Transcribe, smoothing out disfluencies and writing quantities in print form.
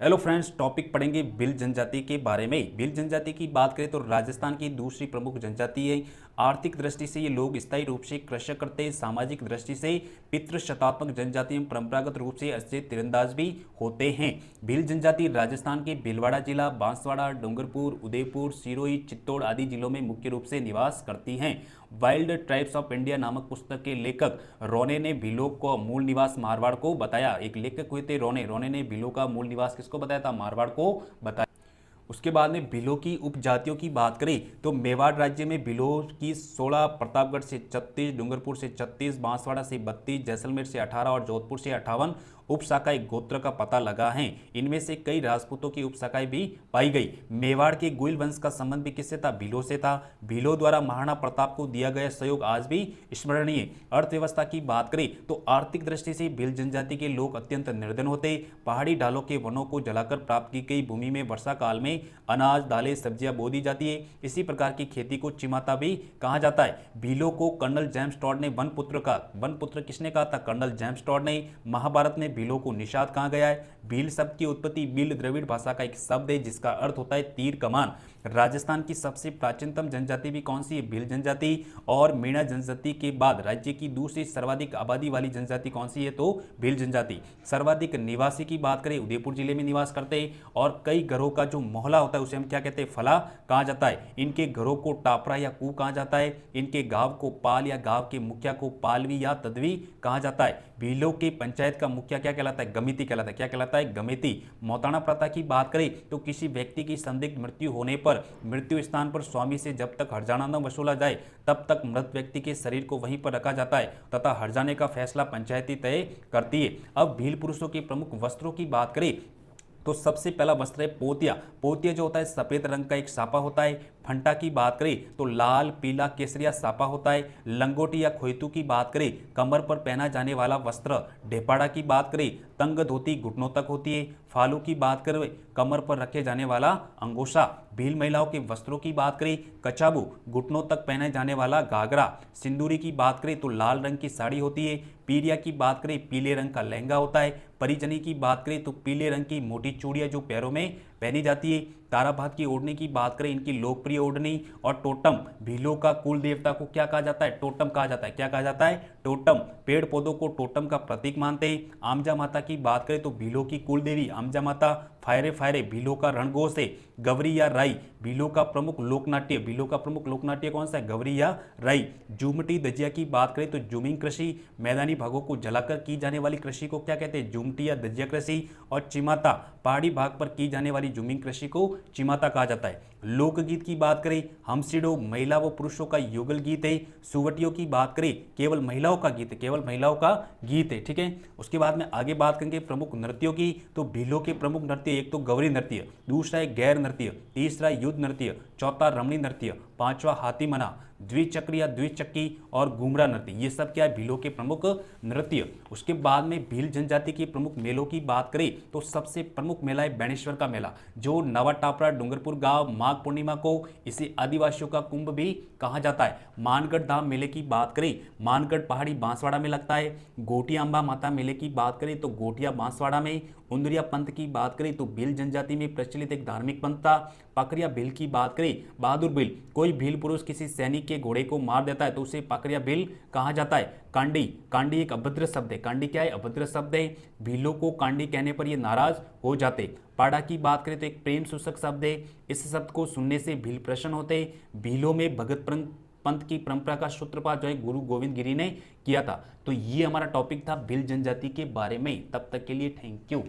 Hello friends, topic पढ़ेंगे भील जनजाति के बारे में। भील जनजाति की बात करें तो राजस्थान की दूसरी प्रमुख जनजाति है। आर्थिक दृष्टि से ये लोग स्थायी रूप से कृषि करते हैं। सामाजिक दृष्टि से पितृशतात्मक जनजाति में परंपरागत रूप से अच्छे तीरंदाज भी होते हैं। भील जनजाति राजस्थान के भीलवाड़ा जिला, बांसवाड़ा, डूंगरपुर, उदयपुर, सिरोही, चित्तौड़ आदि जिलों में मुख्य रूप से निवास करती हैं। वाइल्ड ट्राइब्स ऑफ इंडिया नामक पुस्तक के लेखक रोने ने भीलों को मूल निवास मारवाड़ को बताया। एक लेखक हुए थे रोने ने भीलों का मूल निवास किसको बताया था? मारवाड़ को बताया। उसके बाद में भीलों की उपजातियों की बात करें तो मेवाड़ राज्य में भीलों की 16, प्रतापगढ़ से 36, डूंगरपुर से 36, बांसवाड़ा से 32, जैसलमेर से 18 और जोधपुर से 58 उपशाखाएं गोत्र का पता लगा है। इनमें से कई राजपूतों की उपशाखाएं भी पाई गई। मेवाड़ के गुइल वंश का संबंध भी किससे था? भीलों से था। भीलों द्वारा महाराणा प्रताप को दिया गया सहयोग आज भी स्मरणीय। अर्थव्यवस्था की बात करें तो आर्थिक दृष्टि से भील जनजाति के लोग अत्यंत निर्धन होते। पहाड़ी ढालों के वनों को जलाकर प्राप्त की गई भूमि में वर्षा काल में अनाज, दालें, सब्जियां बो दी जाती है। इसी प्रकार की खेती को चिमाता भी कहा जाता है। भीलों को कर्नल जेम्स टॉड ने वन पुत्र किसने कहा था? कर्नल जेम्स टॉड ने। महाभारत में भीलों को निषाद कहा गया है। भील शब्द की उत्पत्ति भील द्रविड़ भाषा का एक शब्द है जिसका अर्थ होता है तीर कमान। राजस्थान की सबसे प्राचीनतम जनजाति भी कौन सी है? भील जनजाति। और मीणा जनजाति के बाद राज्य की दूसरी सर्वाधिक आबादी वाली जनजाति कौन सी है? तो भील जनजाति। सर्वाधिक निवासी की बात करें उदयपुर जिले में निवास करते हैं। और कई घरों का जो मोहल्ला होता है उसे हम क्या कहते हैं? फला कहा जाता है। इनके घरों को टापरा या कू कहा जाता है। इनके गांव को पाल या गांव के मुखिया को पालवी या तदवी कहा जाता है। भीलों के पंचायत का मुखिया क्या कहलाता है? गमिती कहलाता है। क्या कहलाता है? गमिती। मौताना प्रथा की बात करें तो किसी व्यक्ति की संदिग्ध मृत्यु होने पर मृत्यु स्थान पर स्वामी से जब तक हर्जाना न वसूला जाए तब तक मृत व्यक्ति के शरीर को वहीं पर रखा जाता है तथा हर्जाने का फैसला पंचायती तय करती है। अब भील पुरुषों के प्रमुख वस्त्रों की बात करें तो सबसे पहला वस्त्र है पोतिया। पोतिया जो होता है सफेद रंग का एक सापा होता है। फंटा की बात करें तो लाल, पीला, केसरिया सापा होता है। लंगोटी या खोइतू की बात करें कमर पर पहना जाने वाला वस्त्र। ढेपाड़ा की बात करें तंग धोती घुटनों तक होती है। फालू की बात करें कमर पर रखे जाने वाला अंगोछा। भील महिलाओं के वस्त्रों की बात करें कचाबू, घुटनों तक पहने जाने वाला घाघरा। सिंदूरी की बात करें तो लाल रंग की साड़ी होती है। पीरिया की बात करें पीले रंग का लहंगा होता है। परिजनी की बात करें तो पीले रंग की मोटी चूड़ियां जो पैरों में पहनी जाती है। ताराभात की ओढ़नी की बात करें इनकी लोकप्रिय ओढ़नी। और टोटम, भीलों का कुल देवता को क्या कहा जाता है? टोटम कहा जाता है। क्या कहा जाता है? टोटम। पेड़ पौधों को टोटम का प्रतीक मानते हैं। आमजा माता की बात करें तो भीलों की कुल देवी आमजा माता। फायरे फायरे भीलों का रणघोष है। गवरी या राई भीलों का प्रमुख लोकनाट्य। भीलों का प्रमुख लोकनाट्य कौन सा है? गवरी या राई। जुमटी दजिया की बात करें तो जूमिंग कृषि, मैदानी भागों को जलाकर की जाने वाली कृषि को क्या कहते हैं? जुमटी या दजिया कृषि। और चिमाता, पहाड़ी भाग पर की जाने वाली जूमिंग कृषि को चिमाता कहा जाता है। लोकगीत की बात करें हमसिडो महिला व पुरुषों का युगल गीत है। सुवटियों की बात करें केवल महिलाओं का गीत है। केवल महिलाओं का गीत है। ठीक है। उसके बाद में आगे बात करेंगे प्रमुख नृत्यों की। तो भीलों के प्रमुख नृत्य एक तो गौरी नृत्य, दूसरा है गैर नृत्य, तीसरा युद्ध नृत्य, चौथा रमणी नृत्य, पांचवा हाथी मना, द्विचक्र या द्विचक्की और घूमरा नृत्य। ये सब क्या है? भीलों के प्रमुख नृत्य। उसके बाद में भील जनजाति के प्रमुख मेलों की बात करें तो सबसे प्रमुख मेला है बेणेश्वर का मेला जो नवा टापरा डूंगरपुर गांव माघ पूर्णिमा को इसे आदिवासियों का कुंभ भी कहा जाता है। मानगढ़ धाम मेले की बात करें, मानगढ़ पहाड़ी बांसवाड़ा में लगता है। गोटिया अंबा माता मेले की बात करें तो गोटिया बांसवाड़ा में। उंदरिया पंथ की बात करें तो भील जनजाति में प्रचलित एक धार्मिक पंथ था। पकरिया भील की बात करें, बहादुर भील, कोई भील पुरुष किसी सैनिक के घोड़े को मार देता है तो उसे पकरिया भील कहा जाता है। कांडी, कांडी एक अभद्र शब्द है। कांडी क्या है? अभद्र शब्द है। भीलों को कांडी कहने पर ये नाराज हो जाते। पाड़ा की बात करें तो एक प्रेम सूचक शब्द है। इस शब्द को सुनने से भील प्रसन्न होते। भीलों में भगत पंथ की परंपरा का सूत्रपात जो है गुरु गोविंद गिरी ने किया था। तो ये हमारा टॉपिक था भील जनजाति के बारे में। तब तक के लिए थैंक यू।